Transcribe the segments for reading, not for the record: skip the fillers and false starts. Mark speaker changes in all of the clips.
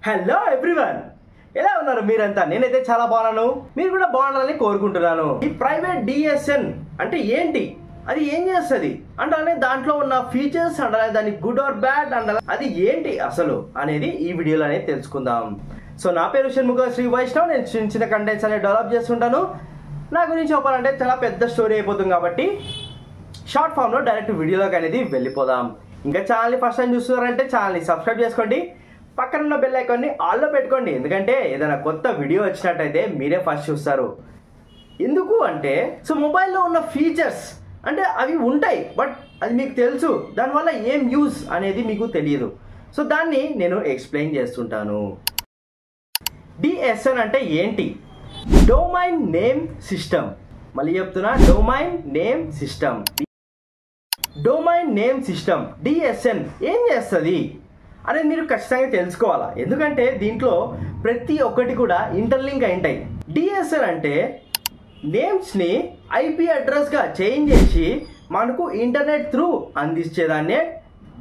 Speaker 1: Hello everyone, ఎలా ఉన్నారు మీరంతా? నేనైతే చాలా బాగున్నాను, మీరు కూడా బాగుండాలని కోరుకుంటున్నాను. ఈ ప్రైవేట్ డిఎస్ఎన్ అంటే ఏంటి, అది ఏం చేస్తుంది అంటే దాంట్లో ఉన్న ఫీచర్స్ అంటే దాని గుడ్ ఆర్ బ్యాడ్ అంటే అది ఏంటి అసలు అనేది ఈ వీడియోలో అనేది తెలుసుకుందాం. సో నా పేరు షణ్ముఖ శ్రీ వైష్ణవ్. నేను చిన్న చిన్న కంటెంట్స్ అనేది డెవలప్ చేస్తుంటాను. నా గురించి చెప్పాలంటే చాలా పెద్ద స్టోరీ అయిపోతుంది కాబట్టి షార్ట్ ఫామ్లో డైరెక్ట్ వీడియోలోకి అనేది వెళ్ళిపోదాం. ఇంకా ఛానల్ని ఫస్ట్ టైం చూస్తున్నారంటే ఛానల్ని సబ్స్క్రైబ్ చేసుకోండి, పక్కన ఉన్న బెల్ ఐకాన్ని ఆల్లో పెట్టుకోండి. ఎందుకంటే ఏదైనా కొత్త వీడియో వచ్చినట్టయితే మీరే ఫస్ట్ చూస్తారు. ఎందుకు అంటే సో మొబైల్లో ఉన్న ఫీచర్స్ అంటే అవి ఉంటాయి, బట్ అది మీకు తెలుసు, దానివల్ల ఏం యూజ్ అనేది మీకు తెలియదు. సో దాన్ని నేను ఎక్స్ప్లెయిన్ చేస్తుంటాను. డిఎస్ఎన్ అంటే ఏంటి? Domain name system. మళ్ళీ చెప్తున్నా, domain name system. Domain name system DSN ఏం చేస్తుంది అనేది మీరు ఖచ్చితంగా తెలుసుకోవాలా. ఎందుకంటే దీంట్లో ప్రతి ఒక్కటి కూడా ఇంటర్లింక్ అయి ఉంటాయి. డిఎస్ఎన్ అంటే నేమ్స్ని ఐపీ అడ్రస్గా చేంజ్ చేసి మనకు ఇంటర్నెట్ త్రూ అందించేదాన్నే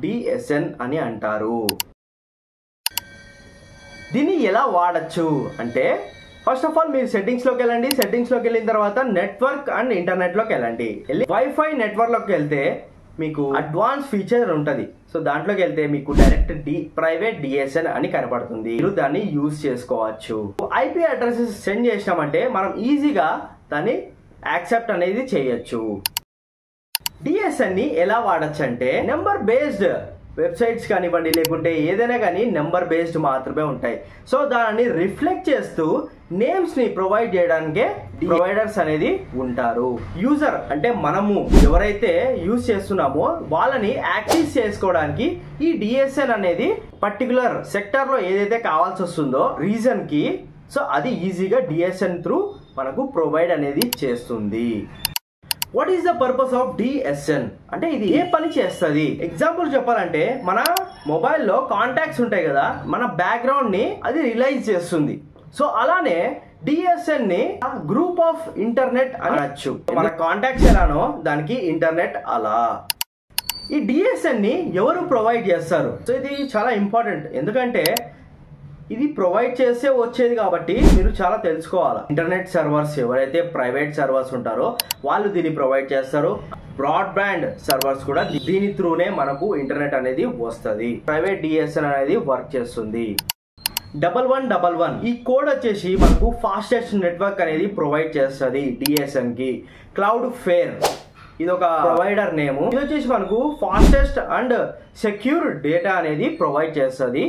Speaker 1: డిఎస్ఎన్ అని అంటారు. దీన్ని ఎలా వాడచ్చు అంటే ఫస్ట్ ఆఫ్ ఆల్ మీరు సెట్టింగ్స్లోకి వెళ్ళండి. సెట్టింగ్స్లోకి వెళ్ళిన తర్వాత నెట్వర్క్ అండ్ ఇంటర్నెట్లోకి వెళ్ళండి. వైఫై నెట్వర్క్లోకి వెళ్తే మీకు అడ్వాన్స్ ఫీచర్ ఉంటుంది. సో దాంట్లోకి వెళ్తే మీకు డైరెక్ట్ ప్రైవేట్ డిఎస్ఎన్ అని కనపడుతుంది. మీరు దాన్ని యూజ్ చేసుకోవచ్చు. ఐపీ అడ్రసెస్ సెండ్ చేసినామంటే మనం ఈజీగా దాన్ని యాక్సెప్ట్ అనేది చేయొచ్చు. డిఎస్ఎన్ ని ఎలా వాడచ్చు అంటే నెంబర్ బేస్డ్ వెబ్సైట్స్ కానివ్వండి, లేకుంటే ఏదైనా కానీ నెంబర్ బేస్డ్ మాత్రమే ఉంటాయి. సో దానిని రిఫ్లెక్ట్ చేస్తూ నేమ్స్ ని ప్రొవైడ్ చేయడానికే ప్రొవైడర్స్ అనేది ఉంటారు. యూజర్ అంటే మనము ఎవరైతే యూజ్ చేస్తున్నామో వాళ్ళని యాక్సెస్ చేసుకోవడానికి ఈ డిఎస్ఎన్ అనేది పర్టికులర్ సెక్టర్ లో ఏదైతే కావాల్సి వస్తుందో రీజన్ కి, సో అది ఈజీగా డిఎస్ఎన్ త్రూ మనకు ప్రొవైడ్ అనేది చేస్తుంది. What is the purpose of DSN అంటే ఇది ఏ పని చేస్తుంది? ఎగ్జాంపుల్ చెప్పాలంటే మన మొబైల్లో కాంటాక్ట్స్ ఉంటాయి కదా, మన బ్యాక్గ్రౌండ్ ని అది రిలైజ్ చేస్తుంది. సో అలానే డిఎస్ఎన్ ని గ్రూప్ ఆఫ్ ఇంటర్నెట్ అనొచ్చు. మన కాంటాక్ట్స్ ఎలానో దానికి ఇంటర్నెట్ అలా. ఈ డిఎస్ఎన్ ని ఎవరు ప్రొవైడ్ చేస్తారు? సో ఇది చాలా ఇంపార్టెంట్, ఎందుకంటే ఇది ప్రొవైడ్ చేస్తే వచ్చేది కాబట్టి మీరు చాలా తెలుసుకోవాలి. ఇంటర్నెట్ సర్వర్స్ ఎవరైతే ప్రైవేట్ సర్వర్స్ ఉంటారో వాళ్ళు దీన్ని ప్రొవైడ్ చేస్తారు. బ్రాడ్బ్యాండ్ సర్వర్స్ కూడా దీని త్రూనే మనకు ఇంటర్నెట్ అనేది వస్తుంది. ప్రైవేట్ డిఎస్ఎన్ అనేది వర్క్ చేస్తుంది. 1111 ఈ కోడ్ వచ్చేసి మనకు ఫాస్టెస్ట్ నెట్వర్క్ అనేది ప్రొవైడ్ చేస్తుంది డిఎస్ఎన్ కి. క్లౌడ్ ఫేర్ ఇది ఒక ప్రొవైడర్ నేమ్. ఇది వచ్చేసి మనకు ఫాస్టెస్ట్ అండ్ సెక్యూర్ డేటా అనేది ప్రొవైడ్ చేస్తుంది.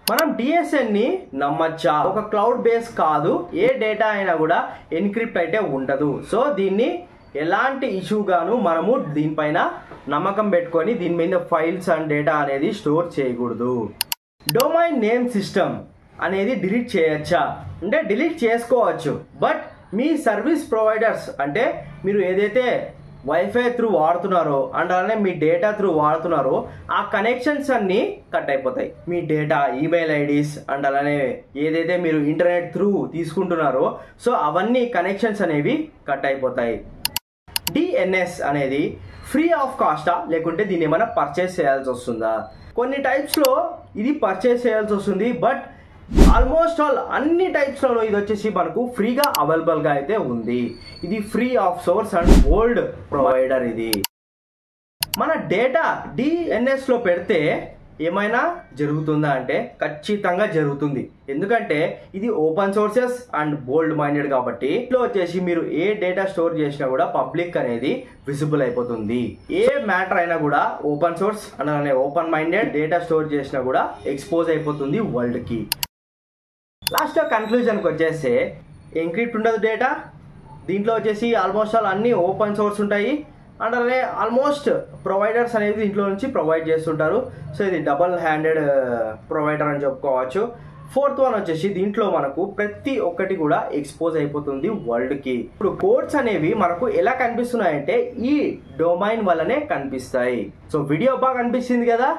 Speaker 1: మనం డిఎస్ఎన్ ని నమ్మచ్చా? ఒక క్లౌడ్ బేస్ కాదు, ఏ డేటా అయినా కూడా ఎన్క్రిప్ట్ అయితే ఉండదు. సో దీన్ని ఎలాంటి ఇష్యూ గాను మనము దీనిపైన నమ్మకం పెట్టుకొని దీని మీద ఫైల్స్ అండ్ డేటా అనేది స్టోర్ చేయకూడదు. డొమైన్ నేమ్ సిస్టమ్ అనేది డిలీట్ చేయొచ్చా అంటే డిలీట్ చేసుకోవచ్చు, బట్ మీ సర్వీస్ ప్రొవైడర్స్ అంటే మీరు ఏదైతే వైఫై త్రూ వాడుతున్నారో అండ్ అలానే మీ డేటా త్రూ వాడుతున్నారో ఆ కనెక్షన్స్ అన్నీ కట్ అయిపోతాయి. మీ డేటా, ఈమెయిల్ ఐడీస్ అండ్ అలానే ఏదైతే మీరు ఇంటర్నెట్ త్రూ తీసుకుంటున్నారో సో అవన్నీ కనెక్షన్స్ అనేవి కట్ అయిపోతాయి. డిఎన్ఎస్ అనేది ఫ్రీ ఆఫ్ కాస్టా లేకుంటే దీన్ని ఏమైనా పర్చేస్ చేయాల్సి వస్తుందా? కొన్ని టైప్స్లో ఇది పర్చేస్ చేయాల్సి వస్తుంది, బట్ ఆల్మోస్ట్ ఆల్ అన్ని టైప్స్లో ఇది వచ్చేసి మనకు ఫ్రీగా అవైలబుల్గా అయితే ఉంది. ఇది free of swords and old provider. ఇది మన డేటా డిఎన్ఎస్లో పెడితే ఏమైనా జరుగుతుందా అంటే ఖచ్చితంగా జరుగుతుంది. ఎందుకంటే ఇది open sources and bold minded కాబట్టి ఇంట్లో వచ్చేసి మీరు ఏ డేటా స్టోర్ చేసినా కూడా పబ్లిక్ అనేది విజిబుల్ అయిపోతుంది. ఏ మ్యాటర్ అయినా కూడా open source and open minded data store చేసినా కూడా ఎక్స్పోజ్ అయిపోతుంది వరల్డ్ కి. లాస్ట్లో కన్క్లూజన్కి వచ్చేస్తే ఎన్క్రిప్ట్ ఉండదు డేటా దీంట్లో వచ్చేసి. ఆల్మోస్ట్ ఆల్ అన్ని ఓపెన్ సోర్స్ ఉంటాయి అండ్ అలానే ఆల్మోస్ట్ ప్రొవైడర్స్ అనేది దీంట్లో నుంచి ప్రొవైడ్ చేస్తుంటారు. సో ఇది డబల్ హ్యాండెడ్ ప్రొవైడర్ అని చెప్పుకోవచ్చు. ఫోర్త్ వన్ వచ్చేసి దీంట్లో మనకు ప్రతి ఒక్కటి కూడా ఎక్స్పోజ్ అయిపోతుంది వరల్డ్ కి. ఇప్పుడు కోడ్స్ అనేవి మనకు ఎలా కనిపిస్తున్నాయంటే ఈ డొమైన్ వల్లనే కనిపిస్తాయి. సో వీడియో బాగా కనిపిస్తుంది కదా,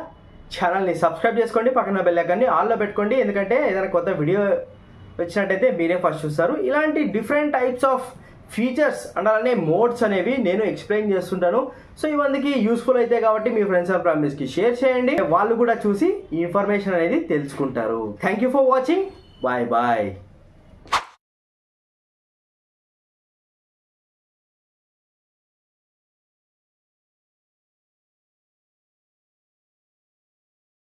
Speaker 1: ఛానల్ని సబ్స్క్రైబ్ చేసుకోండి, పక్కన బెల్ ఐకాన్ని ఆల్లో పెట్టుకోండి. ఎందుకంటే ఏదైనా కొత్త వీడియో వచ్చినట్టయితే మీరే ఫస్ట్ చూస్తారు. ఇలాంటి different types of features and అలానే మోడ్స్ అనేవి నేను ఎక్స్ప్లెయిన్ చేస్తుంటాను. సో ఇవన్నీ యూస్ఫుల్ అయితే కాబట్టి మీ ఫ్రెండ్స్ అండ్ ఫ్యామిలీస్కి షేర్ చేయండి, వాళ్ళు కూడా చూసి ఈ ఇన్ఫర్మేషన్ అనేది తెలుసుకుంటారు. Thank you for watching. Bye bye.